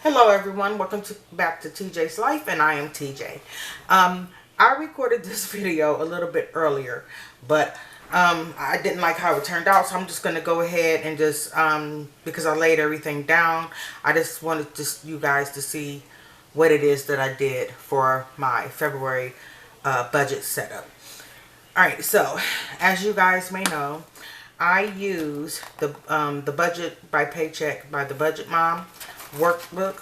Hello everyone, welcome back to TJ's Life, and I am TJ. I recorded this video a little bit earlier, but I didn't like how it turned out, so I'm just going to go ahead and just, because I laid everything down, I just wanted you guys to see what it is that I did for my February budget setup. Alright, so as you guys may know, I use the Budget by Paycheck by the Budget Mom workbook.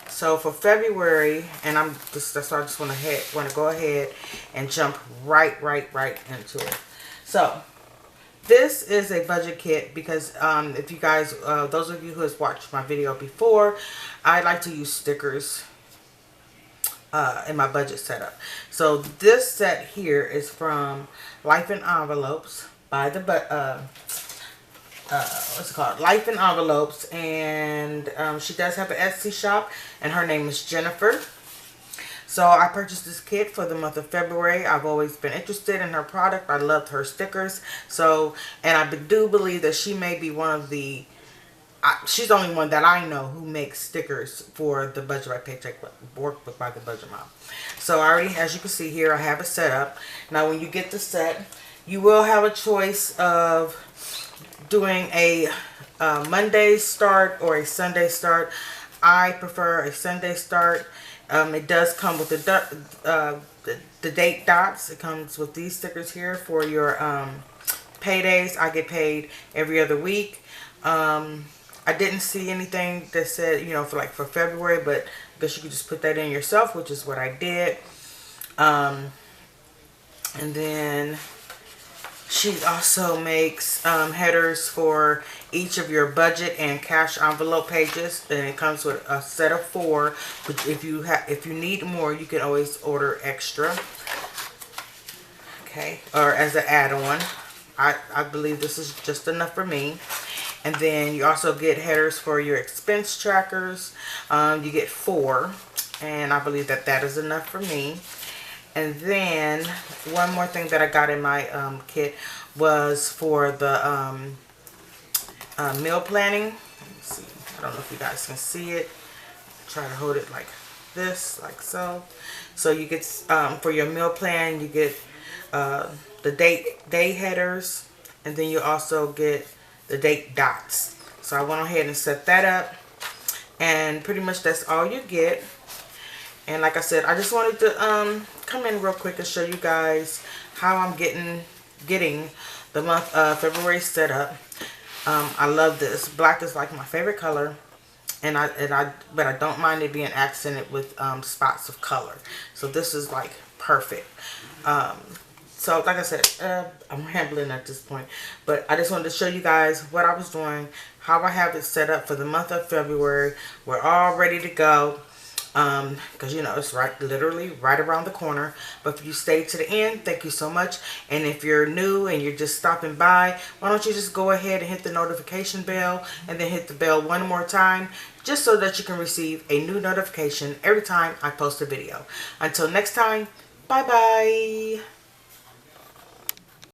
So for February, and I just want to go ahead and jump right into it. So this is a budget kit because if you guys, those of you who has watched my video before, I like to use stickers in my budget setup. So this set here is from Life in Envelopes by the what's it called, Life in Envelopes, and she does have an Etsy shop, and her name is Jennifer. So I purchased this kit for the month of February. I've always been interested in her product. I loved her stickers. So, and I do believe that she may be one of the, she's the only one that I know who makes stickers for the Budget by Paycheck workbook by the Budget Mom. So I already, as you can see here, I have it set up. Now when you get the set, you will have a choice of doing a Monday start or a Sunday start. I prefer a Sunday start. It does come with the date dots. It comes with these stickers here for your paydays. I get paid every other week. I didn't see anything that said, you know, for February, but I guess you could just put that in yourself, which is what I did. And then she also makes headers for each of your budget and cash envelope pages, and it comes with a set of 4. But if you need more, you can always order extra. Okay, or as an add-on. I believe this is just enough for me. And then you also get headers for your expense trackers. You get 4, and I believe that is enough for me. And then one more thing that I got in my kit was for the meal planning. Let's see. I don't know if you guys can see it. Try to hold it like this, like so. So you get for your meal plan, you get the day headers, and then you also get the date dots. So I went ahead and set that up, and pretty much that's all you get. And like I said, I just wanted to come in real quick and show you guys how I'm getting the month of February set up. I love this. Black is like my favorite color, but I don't mind it being accented with spots of color. So this is like perfect. So like I said, I'm rambling at this point, but I just wanted to show you guys what I was doing, how I have it set up for the month of February. We're all ready to go. Because you know it's literally right around the corner. But if you stay to the end, thank you so much. And if you're new and you're just stopping by, why don't you just go ahead and hit the notification bell, and then hit the bell one more time, just so that you can receive a new notification every time I post a video. Until next time, bye bye.